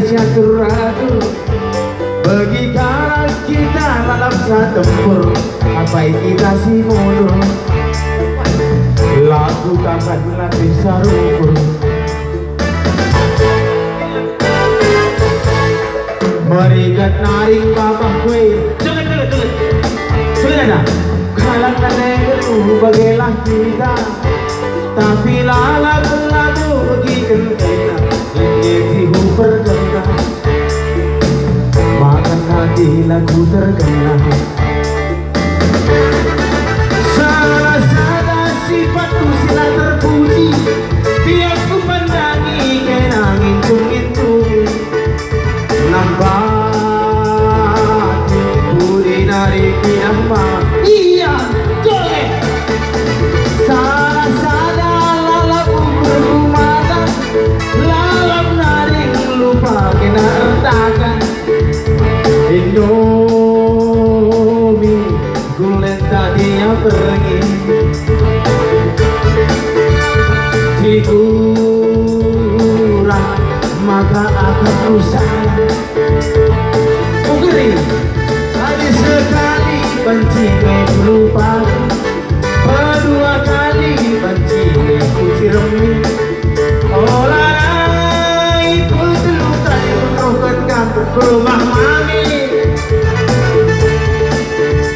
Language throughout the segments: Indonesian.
catur atur. Bagaimana kita malam tempur, apa kita si mundur. Lagu takkan latih sarukur. Merigat naring babah kue. Jangan Sudah kalang nanegu bagelah kita. Tapi lagu begitu kena Nyetihu bergena. Makan hati lagu terkena. Salah sifatku sila terpuji. Tiap ku pandangi kenangin tungin-tungin. Nampak budi nari pinama. Iya, jole. Salah lalap berumatan. Lalap nari lupa kena retakan. Indomie gulen tadinya pergi. Dikurang maka akan rusak. Kukeri tadi sekali benci lupa. Kedua kali benci kuciremi. Olah itu terlukai menuhkan kampung ke rumah mami.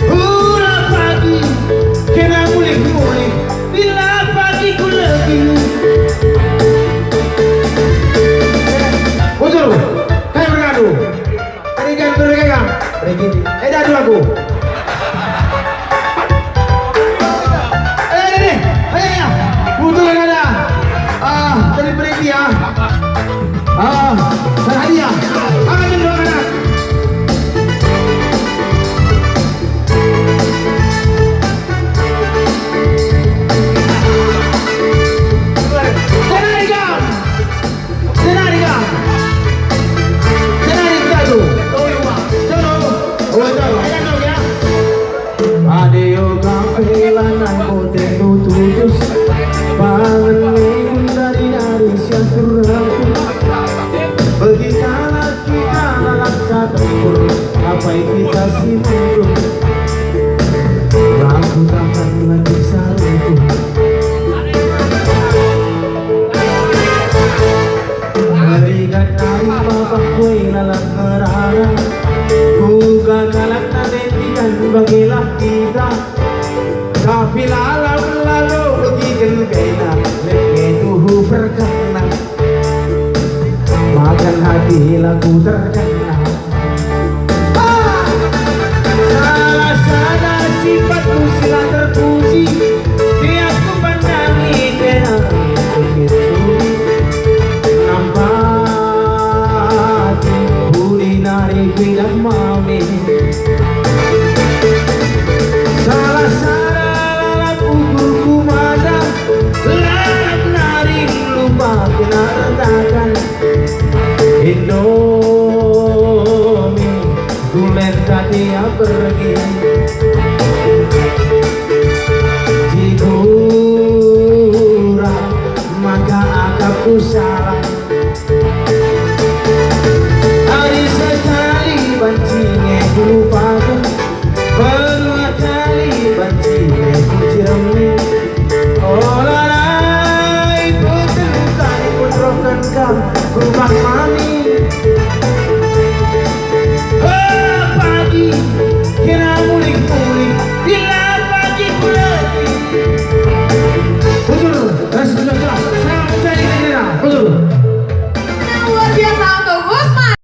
Ulah pagi kena mulih-mulih. Bila pagi ku lebih. Bocor, kayak bergadu. Regan. Dah dulu aku. Ayo. Betul kan ada? Dari berhenti ya. Sana hadiah. Angkat dulu kanan. Adeo kampelan kote tutus pangeling dari syakur aku. Bagaimana kita laksa tempur, apa kita si mundur. Lagu takkan lagi saruku. Merigat dari bapak kue lalang merana. Buka galak nantikan bagilah kita. Tapi lalu begitu kena leketuhu berkena. Makan hati lagu terkena. Salah sifatku sila terpuji. Tiap ku pandangi kena begitu. Nampak budi nari pindah mami. Salah lalap ukurku mada. Lalap nari lupa kena retakan. Indomie gulen tadinya pergi. Dikurang maka akapku salah.